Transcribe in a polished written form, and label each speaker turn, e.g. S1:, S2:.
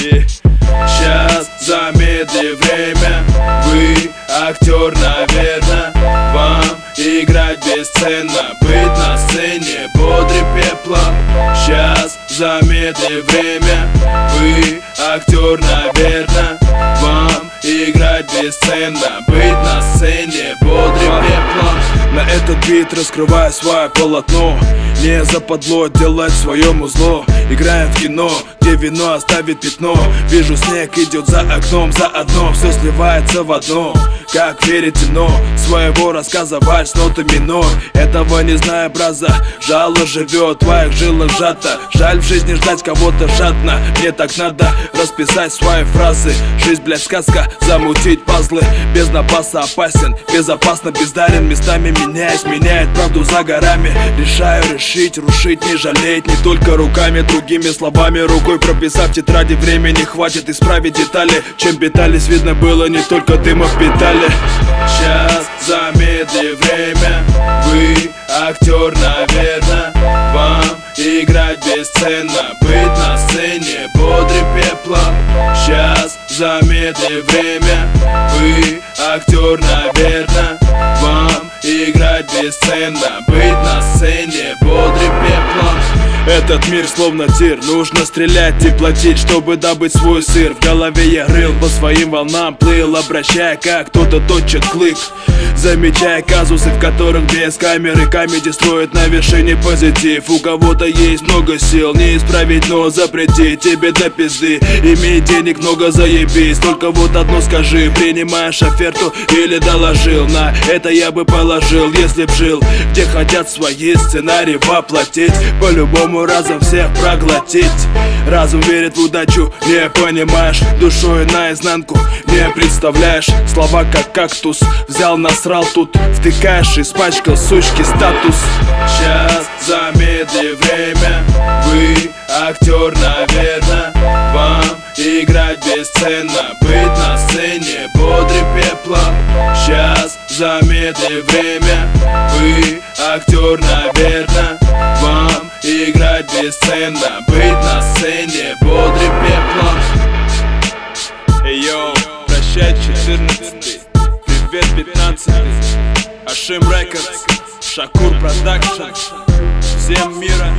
S1: И сейчас замедли время. Вы актер, наверно. Вам играть бесценно, быть на сцене бодрее пепла. Сейчас замедли время. Вы актер, наверно. Вам играть бесценно, быть на сцене бодрее пепла.
S2: На этот бит раскрываю свое полотно. Не западло делать в своем узло. Играем в кино, где вино оставит пятно. Вижу, снег идет за окном, заодно все сливается в одно. Как веретено, своего рассказывать с нотами ноль. Этого не знаю, браза, жало живет, в твоих жилах сжато. Жаль в жизни ждать кого-то жадно. Мне так надо расписать свои фразы. Жизнь, блядь, сказка, замутить пазлы. Без напаса опасен, безопасно бездарен. Местами меняясь, меняет правду за горами. Решаю решить, рушить, не жалеть. Не только руками, другими словами. Рукой прописав тетради, времени хватит исправить детали. Чем питались, видно было, не только дыма впитали.
S1: Сейчас замедли время. Вы актер, наверно. Вам играть бесценно, быть на сцене бодрее пепла. Сейчас замедли время. Вы актер, наверно. Вам играть бесценно, быть на сцене бодрее пепла.
S2: Этот мир словно тир, нужно стрелять и платить, чтобы добыть свой сыр. В голове я рыл, по своим волнам плыл, обращая как кто-то точит клык. Замечая казусы, в которых без камеры комедий строят на вершине позитив. У кого-то есть много сил, не исправить, но запретить тебе до пизды. Имей денег много, заебись, только вот одно скажи: принимаешь оферту или доложил? На это я бы положил, если б жил, где хотят свои сценарии воплотить. По-любому разом всех проглотить. Разум верит в удачу, не понимаешь, душой наизнанку не представляешь. Слова как кактус, взял, насрал тут, втыкаешь, испачкал сучки статус.
S1: Сейчас замедли время. Вы актер, наверно. Вам играть бесценно, быть на сцене бодрее пепла. Сейчас замедли время. Вы актер, наверно. Вам играть бесценно, быть на сцене бодрее пепла.
S2: Эй, йоу, прощай 14-й, привет 15-й. Ашим Рекордс, Шакур Продакшн. Всем мира.